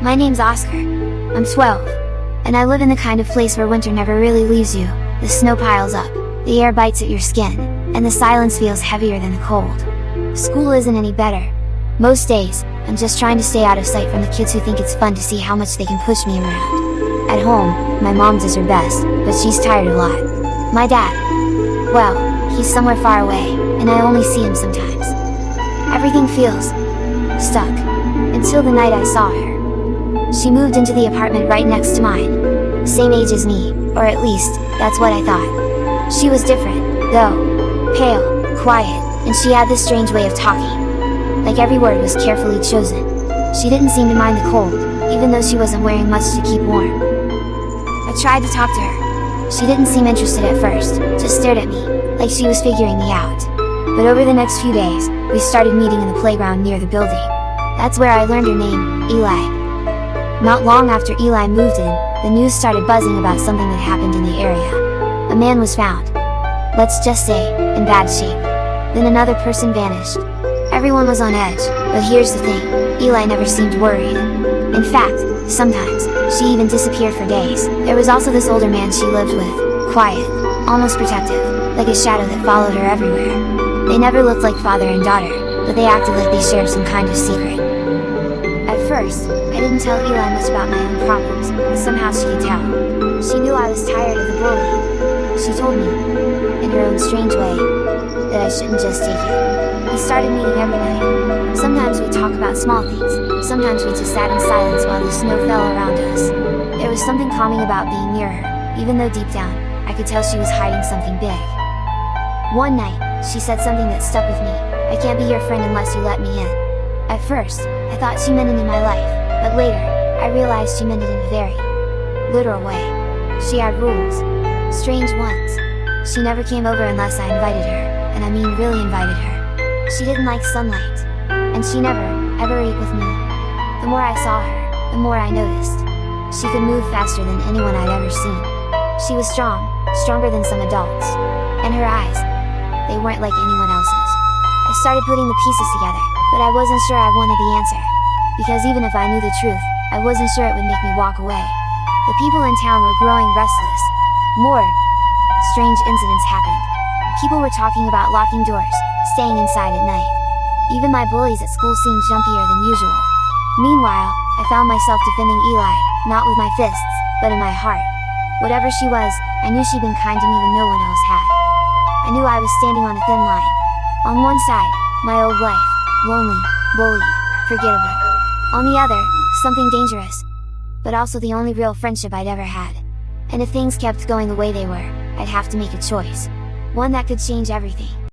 My name's Oscar. I'm 12. And I live in the kind of place where winter never really leaves you. The snow piles up, the air bites at your skin, and the silence feels heavier than the cold. School isn't any better. Most days, I'm just trying to stay out of sight from the kids who think it's fun to see how much they can push me around. At home, my mom does her best, but she's tired a lot. My dad, well, he's somewhere far away, and I only see him sometimes. Everything feels stuck, until the night I saw her. She moved into the apartment right next to mine. Same age as me, or at least, that's what I thought. She was different, though. Pale, quiet, and she had this strange way of talking. Like every word was carefully chosen. She didn't seem to mind the cold, even though she wasn't wearing much to keep warm. I tried to talk to her. She didn't seem interested at first, just stared at me, like she was figuring me out. But over the next few days, we started meeting in the playground near the building. That's where I learned her name, Eli. Not long after Eli moved in, the news started buzzing about something that happened in the area. A man was found. Let's just say, in bad shape. Then another person vanished. Everyone was on edge, but here's the thing, Eli never seemed worried. In fact, sometimes, she even disappeared for days. There was also this older man she lived with, quiet, almost protective, like a shadow that followed her everywhere. They never looked like father and daughter, but they acted like they shared some kind of secret. At first, I didn't tell Eli much about my own problems, but somehow she could tell. She knew I was tired of the bullying. She told me, in her own strange way, that I shouldn't just take it. We started meeting every night. Sometimes we'd talk about small things, sometimes we just sat in silence while the snow fell around us. There was something calming about being near her, even though deep down, I could tell she was hiding something big. One night, she said something that stuck with me. I can't be your friend unless you let me in. At first, I thought she meant it in my life, but later, I realized she meant it in a very literal way. She had rules. Strange ones. She never came over unless I invited her, and I mean really invited her. She didn't like sunlight. And she never, ever ate with me. The more I saw her, the more I noticed. She could move faster than anyone I'd ever seen. She was strong, stronger than some adults. And her eyes, they weren't like anyone else's. I started putting the pieces together, but I wasn't sure I wanted the answer. Because even if I knew the truth, I wasn't sure it would make me walk away. The people in town were growing restless. More strange incidents happened. People were talking about locking doors, staying inside at night. Even my bullies at school seemed jumpier than usual. Meanwhile, I found myself defending Eli, not with my fists, but in my heart. Whatever she was, I knew she'd been kind to me when no one else had. I knew I was standing on a thin line. On one side, my old life, lonely, bullied, forgettable. On the other, something dangerous. But also the only real friendship I'd ever had. And if things kept going the way they were, I'd have to make a choice. One that could change everything.